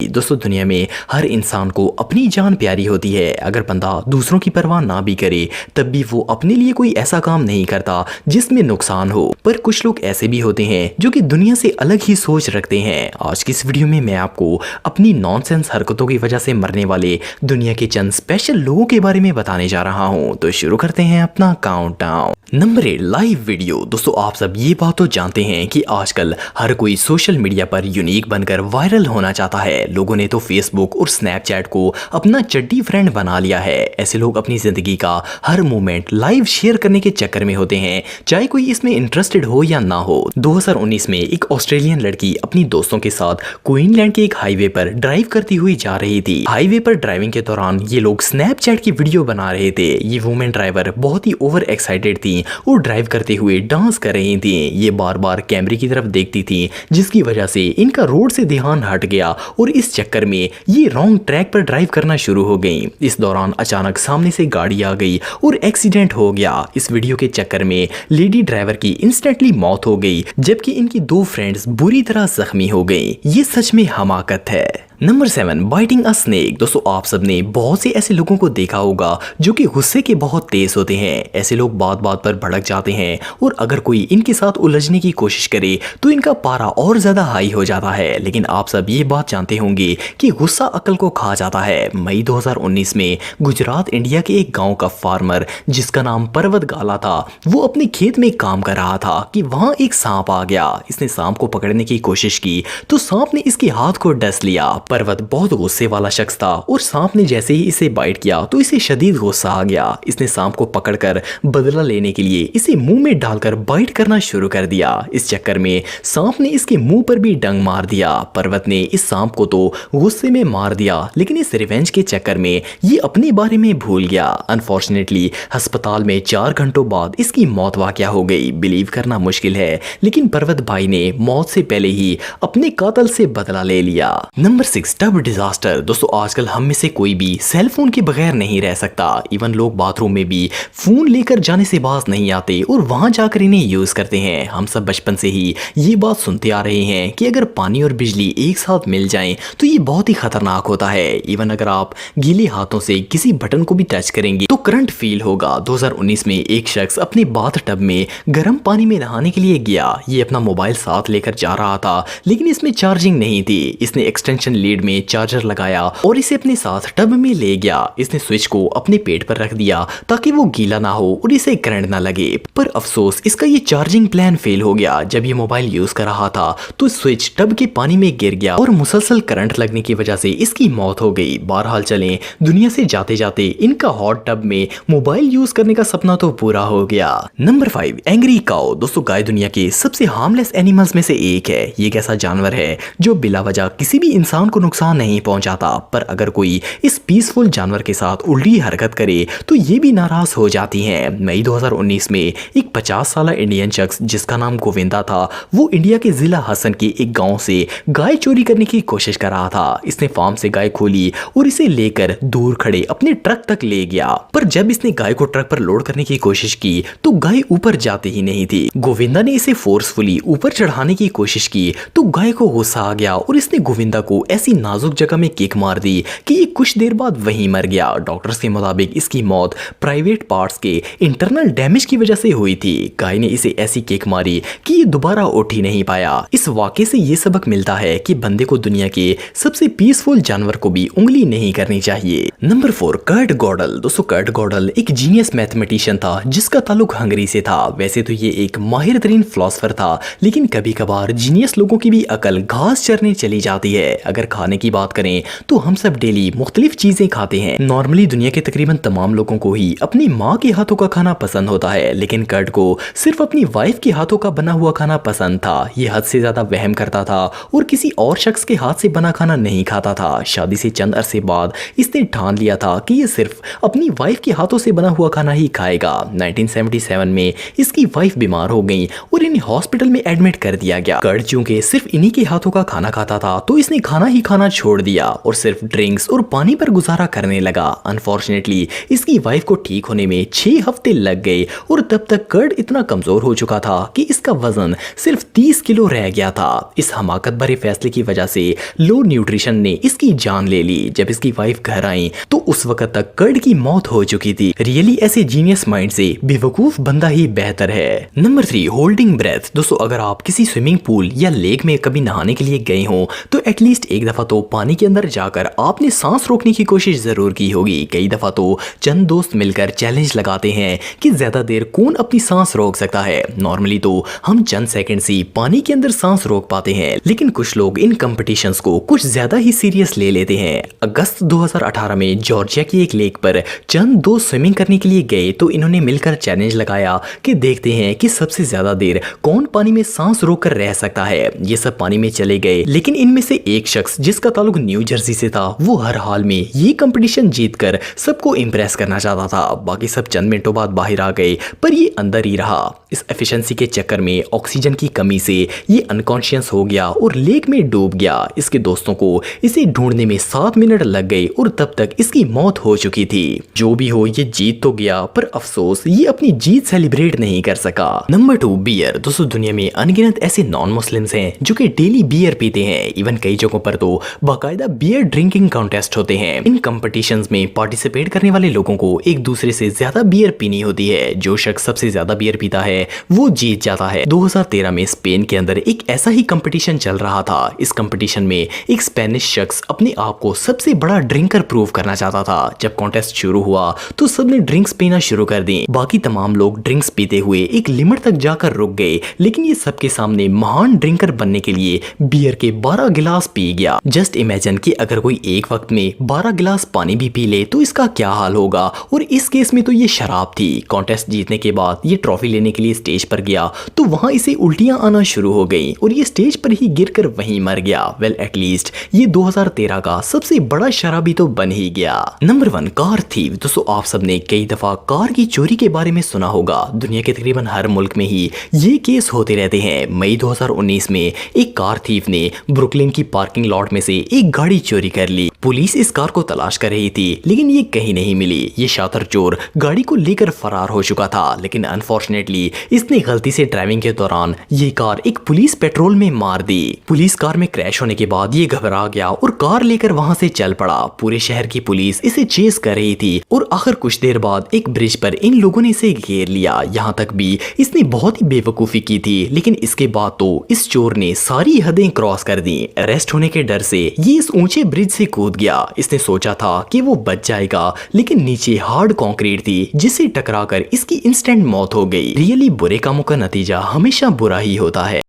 दोस्तों दुनिया में हर इंसान को अपनी जान प्यारी होती है। अगर बंदा दूसरों की परवाह ना भी करे तब भी वो अपने लिए कोई ऐसा काम नहीं करता जिसमें नुकसान हो। पर कुछ लोग ऐसे भी होते हैं जो कि दुनिया से अलग ही सोच रखते हैं। आज की इस वीडियो में मैं आपको अपनी नॉनसेंस हरकतों की वजह से मरने वाले दुनिया के चंद स्पेशल लोगों के बारे में बताने जा रहा हूँ। तो शुरू करते हैं अपना काउंटडाउन। Number 8, live video. दोस्तों आप सब ये बात तो जानते हैं कि आजकल हर कोई सोशल मीडिया पर यूनिक बनकर वायरल होना चाहता है। लोगों ने तो फेसबुक और स्नैपचैट को अपना चड्डी फ्रेंड बना लिया है। ऐसे लोग अपनी जिंदगी का हर मोमेंट लाइव शेयर करने के चक्कर में होते हैं, चाहे कोई इसमें इंटरेस्टेड हो या ना हो। 2019 में एक ऑस्ट्रेलियन लड़की अपनी दोस्तों के साथ क्वीनलैंड के एक हाईवे पर ड्राइव करती हुई जा रही थी। हाईवे पर ड्राइविंग के दौरान ये लोग स्नैपचैट की वीडियो बना रहे थे। ये वुमेन ड्राइवर बहुत ही ओवर एक्साइटेड थी और ड्राइव करते हुए डांस कर रही थी। ये बार बार कैमरे की तरफ देखती थी, जिसकी वजह से इनका रोड से ध्यान हट गया और इस चक्कर में ये रॉन्ग ट्रैक पर ड्राइव करना शुरू हो गई। इस दौरान अचानक सामने से गाड़ी आ गई और एक्सीडेंट हो गया। इस वीडियो के चक्कर में लेडी ड्राइवर की इंस्टेंटली मौत हो गई, जबकि इनकी 2 फ्रेंड्स बुरी तरह जख्मी हो गई। ये सच में हमाकत है। नंबर 7, बाइटिंग अ स्नेक। दोस्तों आप सबने बहुत से ऐसे लोगों को देखा होगा जो कि गुस्से के बहुत तेज होते हैं। ऐसे लोग बात बात पर भड़क जाते हैं और अगर कोई इनके साथ उलझने की कोशिश करे तो इनका पारा और ज्यादा हाई हो जाता है। लेकिन आप सब ये बात जानते होंगे कि गुस्सा अक्ल को खा जाता है। मई 2019 में गुजरात इंडिया के एक गाँव का फार्मर जिसका नाम पर्वत गाला था, वो अपने खेत में काम कर रहा था कि वहां एक सांप आ गया। इसने सांप को पकड़ने की कोशिश की तो सांप ने इसके हाथ को डस लिया। पर्वत बहुत गुस्से वाला शख्स था और सांप ने जैसे ही इसे बाइट किया तो इसे शदीद गुस्सा आ गया। इसने सांप को पकड़कर बदला लेने के लिए इसे मुंह में डालकर बाइट करना शुरू कर दिया। इस चक्कर में सांप ने इसके मुंह पर भी डंग मार दिया। पर्वत ने इस सांप को तो गुस्से में मार दिया, लेकिन इस रिवेंज के चक्कर में ये अपने बारे में भूल गया। अनफॉर्चुनेटली अस्पताल में 4 घंटों बाद इसकी मौत वाकया हो गई। बिलीव करना मुश्किल है, लेकिन पर्वत भाई ने मौत से पहले ही अपने कातल से बदला ले लिया। Number 6, tub disaster. दोस्तों आजकल हम में से कोई भी सेल फोन के बगैर नहीं रह सकता। इवन लोग बाथरूम में भी फोन लेकर जाने से बाज नहीं आते और वहां जाकर इन्हें यूज करते हैं। हम सब बचपन से ही ये बात सुनते आ रहे हैं कि अगर पानी और बिजली एक साथ मिल जाएं तो ये बहुत ही खतरनाक होता है। इवन अगर आप गीले हाथों से किसी बटन को भी टच करेंगे तो करंट फील होगा। 2019 में एक शख्स अपने बाथ टब में गर्म पानी में नहाने के लिए गया। ये अपना मोबाइल साथ लेकर जा रहा था, लेकिन इसमें चार्जिंग नहीं थी। इसने एक्सटेंशन लीड में चार्जर लगाया और इसे अपने साथ टब में ले गया। इसने स्विच को अपने पेट पर रख दिया ताकि वो गीला ना हो और इसे करंट ना लगे। पर अफसोस इसका ये चार्जिंग प्लान फेल हो गया। जब ये मोबाइल यूज कर रहा था तो स्विच टब के पानी में गिर गया और मुसलसल करंट लगने की वजह से इसकी मौत हो गई। बहरहाल चलें, दुनिया से जाते जाते इनका हॉट टब में मोबाइल यूज करने का सपना तो पूरा हो गया। Number 5, angry cow. दोस्तों गाय दुनिया के सबसे हार्मलेस एनिमल्स में से एक है। ये एक ऐसा जानवर है जो बिला वजह किसी भी इंसान को नुकसान नहीं पहुंचाता। पर अगर कोई इस पीसफुल जानवर के साथ उल्टी हरकत करे तो ये भी नाराज हो जाती हैं। मई 2019 में एक 50 साल इंडियन शख्स जिसका नाम गोविंदा था, वो इंडिया के जिला हसन के एक गांव से गाय चोरी करने की कोशिश कर रहा था। इसने फार्म से गाय खोली और इसे लेकर दूर खड़े अपने ट्रक तक ले गया। पर जब इसने गाय को ट्रक पर लोड करने की कोशिश की तो गाय ऊपर जाती ही नहीं थी। गोविंदा ने इसे फोर्सफुली ऊपर चढ़ाने की कोशिश की तो गाय को गुस्सा आ गया और इसने गोविंदा को ऐसी नाजुक जगह में किक मार दी कि ये कुछ देर बाद वहीं मर गया। डॉक्टर्स के मुताबिक इसकी मौत प्राइवेट पार्ट्स के इंटरनल डैमेज की वजह से हुई थी। गाय ने इसे ऐसी किक मारी कि ये दोबारा उठ ही नहीं पाया। इस वाकये से ये सबक मिलता है कि बंदे को दुनिया के सबसे पीसफुल जानवर को भी उंगली नहीं करनी चाहिए। Number 4, Kurt गॉडल। दोस्तों कर्ट गॉडल एक जीनियस मैथमेटिशियन था जिसका ताल्लुक हंगरी से था। वैसे तो ये एक माहिर तरीन फिलोसोफर था, लेकिन कभी कभार जीनियस लोगों की भी अकल घास चरने चली जाती है। अगर खाने की बात करें तो हम सब डेली मुख्तलिफ चीजें खाते हैं। नॉर्मली दुनिया के तकरीबन तमाम लोगों को ही अपनी माँ के हाथों का खाना पसंद होता है, लेकिन कर्ट को सिर्फ अपनी वाइफ के हाथों का बना हुआ खाना पसंद था। ये हद से ज्यादा वहम करता था और किसी और शख्स के हाथ से बना खाना नहीं खाता था। शादी से चंद अरसे बाद इसने ठान लिया था कि ये सिर्फ अपनी वाइफ के हाथों से बना हुआ खाना ही खाएगा। 1977 में इसकी वाइफ बीमार हो गई और इन्हें हॉस्पिटल में एडमिट कर दिया गया। कर्ट चूंकि सिर्फ इन्हीं के हाथों का खाना खाता था तो इसने खाना ही भी खाना छोड़ दिया और सिर्फ ड्रिंक्स और पानी पर गुजारा करने लगा। अनफॉर्चुनेटली इसकी वाइफ को ठीक होने में 6 हफ्ते लग गए और तब तक कर्ड इतना कमजोर हो चुका था कि इसका वजन सिर्फ 30 किलो रह गया था। इस हमाकत भरे फैसले की वजह से लो न्यूट्रिशन ने इसकी जान ले ली। जब इसकी वाइफ घर आई तो उस वक्त तक कर्ड की मौत हो चुकी थी। रियली ऐसे जीनियस माइंड से बेवकूफ बंदा ही बेहतर है। Number 3, holding breath. दोस्तों, अगर आप किसी स्विमिंग पूल या लेक में कभी नहाने के लिए गए हो तो एटलीस्ट एक दफा तो पानी के अंदर जाकर आपने सांस रोकने की कोशिश जरूर की होगी। कई दफा तो चंद दोस्त मिलकर चैलेंज लगाते हैं कि ज्यादा देर कौन अपनी सांस रोक सकता है। नॉर्मली तो हम चंद सेकंड से पानी के अंदर सांस रोक पाते हैं, लेकिन कुछ लोग इन कंपटीशंस को कुछ ज्यादा ही सीरियस ले लेते हैं। अगस्त 2018 में जॉर्जिया की एक लेक पर चंद दोस्त स्विमिंग करने के लिए गए तो इन्होंने मिलकर चैलेंज लगाया कि देखते हैं कि सबसे ज्यादा देर कौन पानी में सांस रोककर रह सकता है। ये सब पानी में चले गए, लेकिन इनमें से एक शख्स जिसका ताल्लुक न्यू जर्सी से था वो हर हाल में ये कंपटीशन जीतकर सबको इंप्रेस करना चाहता था। बाकी सब चंद मिनटों बाद बाहर आ गए, पर ये अंदर ही रहा। इस एफिशिएंसी के चक्कर में ऑक्सीजन की कमी से ये अनकॉन्शियस हो गया और लेक में डूब गया। इसके दोस्तों को इसे ढूंढने में 7 मिनट लग गए और तब तक इसकी मौत हो चुकी थी। जो भी हो, ये जीत तो गया, पर अफसोस ये अपनी जीत सेलिब्रेट नहीं कर सका। Number 2, beer. दोस्तों, दुनिया में अनगिनत ऐसे नॉन मुस्लिम्स हैं जो कि डेली बियर पीते हैं। इवन कई जगहों पर तो बाकायदा बियर ड्रिंकिंग कॉन्टेस्ट होते हैं। इन कंपटीशंस में पार्टिसिपेट करने वाले लोगों को एक दूसरे से ज्यादा बियर पीनी होती है। जो शख्स सबसे ज्यादा बियर पीता है वो जीत जाता है। 2013 में स्पेन के अंदर एक ऐसा ही कंपटीशन चल रहा था। इस कंपटीशन में एक स्पेनिश शख्स अपने आप को सबसे बड़ा ड्रिंकर प्रूव करना चाहता था। जब कॉन्टेस्ट शुरू हुआ तो सबने ड्रिंक्स पीना शुरू कर दी। बाकी तमाम लोग ड्रिंक्स पीते हुए एक लिमिट तक जाकर रुक गए, लेकिन ये सबके सामने महान ड्रिंकर बनने के लिए बियर के 12 गिलास पी गया। जस्ट इमेजिन कि अगर कोई एक वक्त में 12 गिलास पानी भी पी ले तो इसका क्या हाल होगा। और इस केस में तो ये शराब थी। कॉन्टेस्ट जीतने के बाद ये ट्रॉफी लेने के लिए स्टेज पर गया तो वहां इसे उल्टियां आना शुरू हो गई और ये स्टेज पर ही गिरकर वहीं मर गया। वेल, एटलीस्ट ये 2013 का सबसे बड़ा शराबी तो बन ही गया। Number 1, car thief. दोस्तों, आप सबने कई दफा कार की चोरी के बारे में सुना होगा। दुनिया के तकरीबन हर मुल्क में ही ये केस होते रहते हैं। मई 2019 में एक कार थीव ने ब्रुकलिन की पार्किंग लॉट में से एक गाड़ी चोरी कर ली। पुलिस इस कार को तलाश कर रही थी, लेकिन ये कहीं नहीं मिली। ये शातिर चोर गाड़ी को लेकर फरार हो चुका था, लेकिन अनफॉर्चुनेटली इसने गलती से ड्राइविंग के दौरान ये कार एक पुलिस पेट्रोल में मार दी। पुलिस कार में क्रैश होने के बाद ये घबरा गया और कार लेकर वहां से चल पड़ा। पूरे शहर की पुलिस इसे चेस कर रही थी और आखिर कुछ देर बाद एक ब्रिज पर इन लोगों ने इसे घेर लिया। यहाँ तक भी इसने बहुत ही बेवकूफी की थी, लेकिन इसके बाद तो इस चोर ने सारी हदें क्रॉस कर दी। अरेस्ट होने के डर से ये इस ऊंचे ब्रिज से कूद गया। इसने सोचा था कि वो बच जाएगा, लेकिन नीचे हार्ड कंक्रीट थी जिससे टकराकर इसकी इंस्टेंट मौत हो गई। रियली बुरे कामों का नतीजा हमेशा बुरा ही होता है।